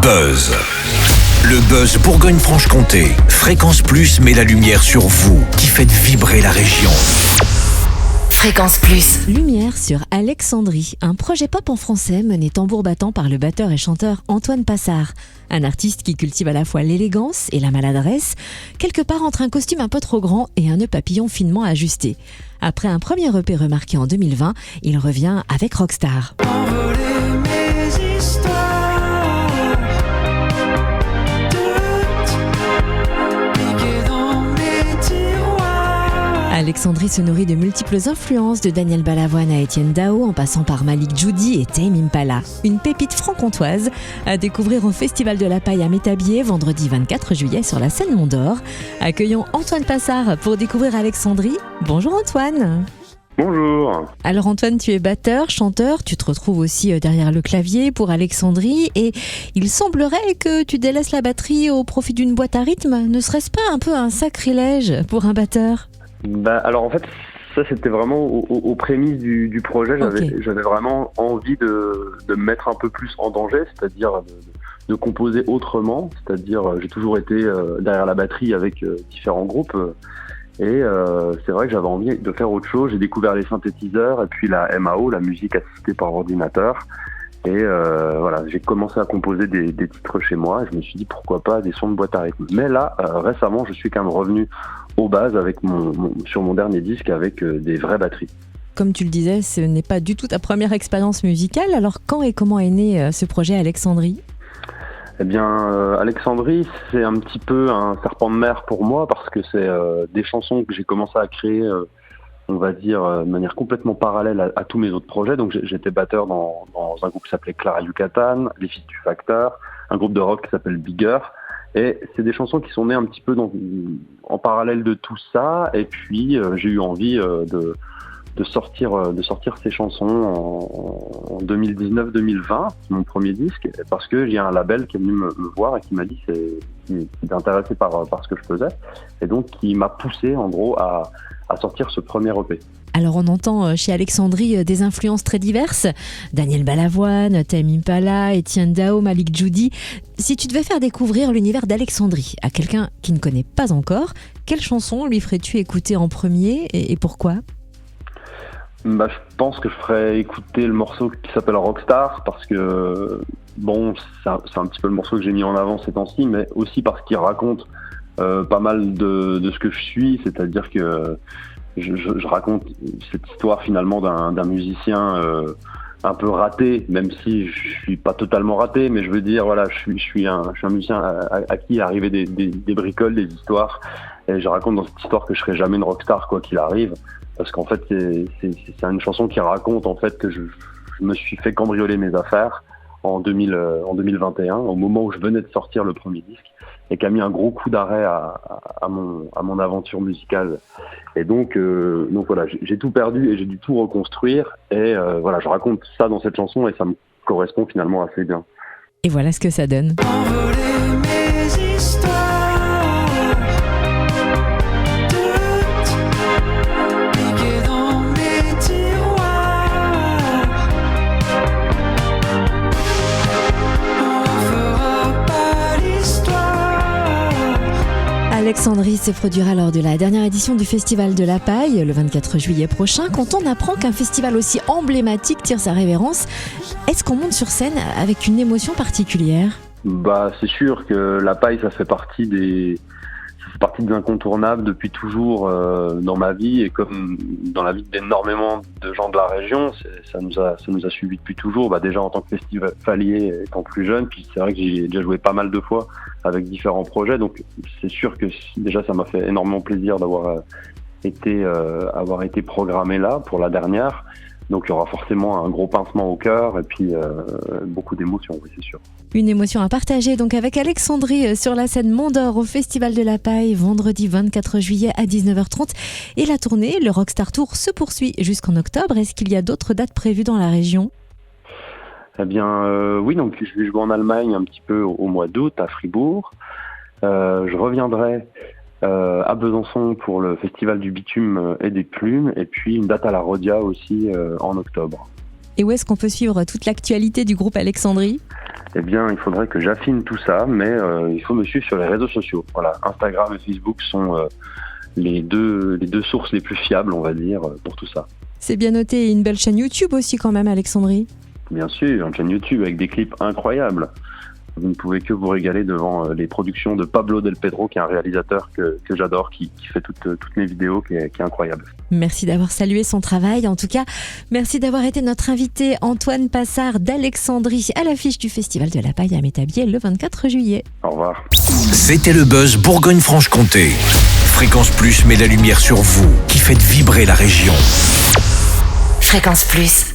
Buzz. Le Buzz Bourgogne-Franche-Comté. Fréquence Plus met la lumière sur vous qui faites vibrer la région. Fréquence Plus. Lumière sur Alexandrie, un projet pop en français mené tambour battant par le batteur et chanteur Antoine Passard. Un artiste qui cultive à la fois l'élégance et la maladresse, quelque part entre un costume un peu trop grand et un nœud papillon finement ajusté. Après un premier EP remarqué en 2020, il revient avec Rockstar. Alexandrie se nourrit de multiples influences, de Daniel Balavoine à Etienne Dao, en passant par Malik Djoudi et Tame Impala. Une pépite franc-comtoise à découvrir au Festival de la Paille à Métabier, vendredi 24 juillet sur la scène Mont-d'Or. Accueillons Antoine Passard pour découvrir Alexandrie. Bonjour Antoine. Bonjour. Alors Antoine, tu es batteur, chanteur, tu te retrouves aussi derrière le clavier pour Alexandrie et il semblerait que tu délaisses la batterie au profit d'une boîte à rythme. Ne serait-ce pas un peu un sacrilège pour un batteur ? Alors en fait, ça c'était vraiment aux prémices du projet. J'avais vraiment envie de me mettre un peu plus en danger, c'est-à-dire de composer autrement. C'est-à-dire j'ai toujours été derrière la batterie avec différents groupes et c'est vrai que j'avais envie de faire autre chose. J'ai découvert les synthétiseurs et puis la MAO, la musique assistée par ordinateur. Et voilà, j'ai commencé à composer des titres chez moi. Je me suis dit pourquoi pas des sons de boîte à rythme. Mais là, récemment, je suis quand même revenu aux bases avec sur mon dernier disque avec des vraies batteries. Comme tu le disais, ce n'est pas du tout ta première expérience musicale. Alors quand et comment est né ce projet Alexandrie ? Eh bien, Alexandrie, c'est un petit peu un serpent de mer pour moi parce que c'est des chansons que j'ai commencé à créer on va dire, de manière complètement parallèle à tous mes autres projets. Donc j'étais batteur dans un groupe qui s'appelait Clara Yucatan, Les Fils du Facteur, un groupe de rock qui s'appelle Bigger. Et c'est des chansons qui sont nées un petit peu en parallèle de tout ça. Et puis j'ai eu envie de sortir ces chansons en 2019-2020, mon premier disque, parce que j'ai un label qui est venu me voir et qui m'a dit qu'il était intéressé par ce que je faisais. Et donc qui m'a poussé en gros à sortir ce premier EP. Alors on entend chez Alexandrie des influences très diverses. Daniel Balavoine, Tame Impala, Etienne Dao, Malik Djoudi. Si tu devais faire découvrir l'univers d'Alexandrie à quelqu'un qui ne connaît pas encore, quelle chanson lui ferais-tu écouter en premier et pourquoi ? Je pense que je ferais écouter le morceau qui s'appelle Rockstar parce que c'est un petit peu le morceau que j'ai mis en avant ces temps-ci, mais aussi parce qu'il raconte pas mal de ce que je suis, c'est-à-dire que je raconte cette histoire finalement d'un musicien un peu raté, même si je suis pas totalement raté, mais je veux dire voilà, je suis un musicien à qui arrivaient des bricoles, des histoires, et je raconte dans cette histoire que je serai jamais une rockstar quoi qu'il arrive, parce qu'en fait c'est une chanson qui raconte en fait que je me suis fait cambrioler mes affaires en 2021, au moment où je venais de sortir le premier disque, et qui a mis un gros coup d'arrêt à mon aventure musicale. Et donc voilà, j'ai tout perdu et j'ai dû tout reconstruire. Et voilà, je raconte ça dans cette chanson et ça me correspond finalement assez bien. Et voilà ce que ça donne. Alexandrie se produira lors de la dernière édition du Festival de la Paille, le 24 juillet prochain. Quand on apprend qu'un festival aussi emblématique tire sa révérence, est-ce qu'on monte sur scène avec une émotion particulière ? C'est sûr que la Paille, ça fait partie des incontournables depuis toujours dans ma vie, et comme dans la vie d'énormément de gens de la région, ça nous a suivis depuis toujours, déjà en tant que festivalier étant plus jeune, puis c'est vrai que j'ai déjà joué pas mal de fois avec différents projets, donc c'est sûr que déjà ça m'a fait énormément plaisir d'avoir été programmé là pour la dernière. Donc il y aura forcément un gros pincement au cœur et puis beaucoup d'émotions, oui, c'est sûr. Une émotion à partager donc avec Alexandrie sur la scène Mont-d'Or au Festival de la Paille, vendredi 24 juillet à 19h30. Et la tournée, le Rockstar Tour, se poursuit jusqu'en octobre. Est-ce qu'il y a d'autres dates prévues dans la région ? Eh bien oui, donc je vais jouer en Allemagne un petit peu au mois d'août à Fribourg. Je reviendrai à Besançon pour le festival du bitume et des plumes, et puis une date à la Rhodia aussi en octobre. Et où est-ce qu'on peut suivre toute l'actualité du groupe Alexandrie ? Eh bien, il faudrait que j'affine tout ça, mais il faut me suivre sur les réseaux sociaux. Voilà, Instagram et Facebook sont les deux sources les plus fiables, on va dire, pour tout ça. C'est bien noté, et une belle chaîne YouTube aussi quand même, Alexandrie. Bien sûr, une chaîne YouTube avec des clips incroyables. Vous ne pouvez que vous régaler devant les productions de Pablo Del Pedro, qui est un réalisateur que j'adore, qui fait toutes mes vidéos, qui est incroyable. Merci d'avoir salué son travail. En tout cas, merci d'avoir été notre invité, Antoine Passard d'Alexandrie, à l'affiche du Festival de la Paille à Métabier le 24 juillet. Au revoir. C'était le buzz Bourgogne-Franche-Comté. Fréquence Plus met la lumière sur vous, qui faites vibrer la région. Fréquence Plus.